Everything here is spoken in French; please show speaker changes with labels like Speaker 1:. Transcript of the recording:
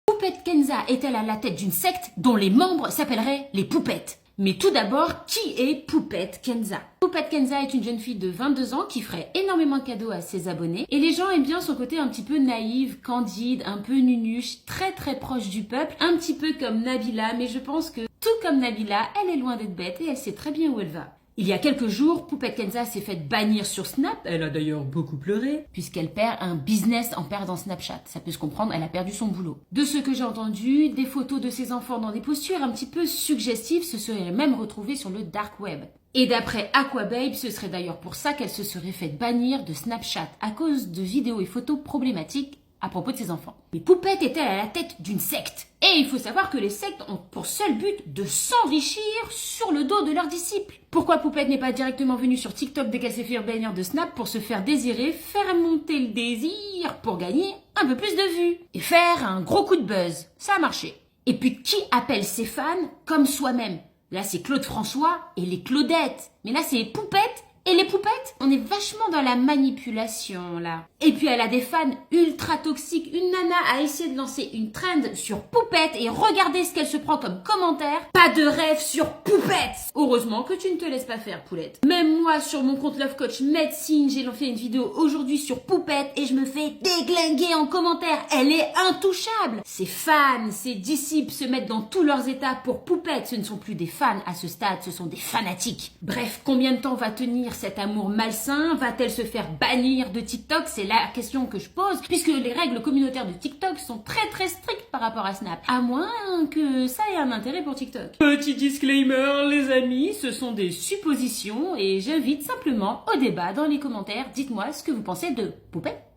Speaker 1: Poupette Kenza est-elle à la tête d'une secte dont les membres s'appelleraient les Poupettes? Mais tout d'abord, qui est Poupette Kenza? Poupette Kenza est une jeune fille de 22 ans qui ferait énormément de cadeaux à ses abonnés. Et les gens aiment bien son côté un petit peu naïve, candide, un peu nunuche, très proche du peuple, un petit peu comme Nabila, mais je pense que tout comme Nabila, elle est loin d'être bête et elle sait très bien où elle va. Il y a quelques jours, Poupette Kenza s'est fait bannir sur Snap. Elle a d'ailleurs beaucoup pleuré, puisqu'elle perd un business en perdant Snapchat. Ça peut se comprendre, elle a perdu son boulot. De ce que j'ai entendu, des photos de ses enfants dans des postures un petit peu suggestives se seraient même retrouvées sur le dark web. Et d'après Aquababe, ce serait d'ailleurs pour ça qu'elle se serait fait bannir de Snapchat, à cause de vidéos et photos problématiques à propos de ses enfants. Mais Poupette est-elle à la tête d'une secte? Et il faut savoir que les sectes ont pour seul but de s'enrichir sur le dos de leurs disciples. Pourquoi Poupette n'est pas directement venue sur TikTok dès qu'elle s'est fait bannir de Snap pour se faire désirer, faire monter le désir pour gagner un peu plus de vues et faire un gros coup de buzz? Ça a marché. Et puis qui appelle ses fans comme soi-même? Là c'est Claude François et les Claudettes. Mais là c'est les Poupettes et les Poupettes. On est vachement dans la manipulation là. Et puis elle a des fans ultra toxiques. Une nana a essayé de lancer une trend sur Poupette et regardez ce qu'elle se prend comme commentaire. Pas de rêve sur Poupette. Heureusement que tu ne te laisses pas faire, Poulette. Même moi sur mon compte Love Coach Médecine, j'ai fait une vidéo aujourd'hui sur Poupette et je me fais déglinguer en commentaire. Elle est intouchable. Ses fans, ses disciples se mettent dans tous leurs états pour Poupette. Ce ne sont plus des fans à ce stade, ce sont des fanatiques. Bref, combien de temps va tenir cet amour malsain? Va-t-elle se faire bannir de TikTok? C'est la question que je pose, puisque les règles communautaires de TikTok sont très strictes par rapport à Snap. À moins que ça ait un intérêt pour TikTok. Petit disclaimer, les amis, ce sont des suppositions et j'invite simplement au débat dans les commentaires. Dites-moi ce que vous pensez de Poupette.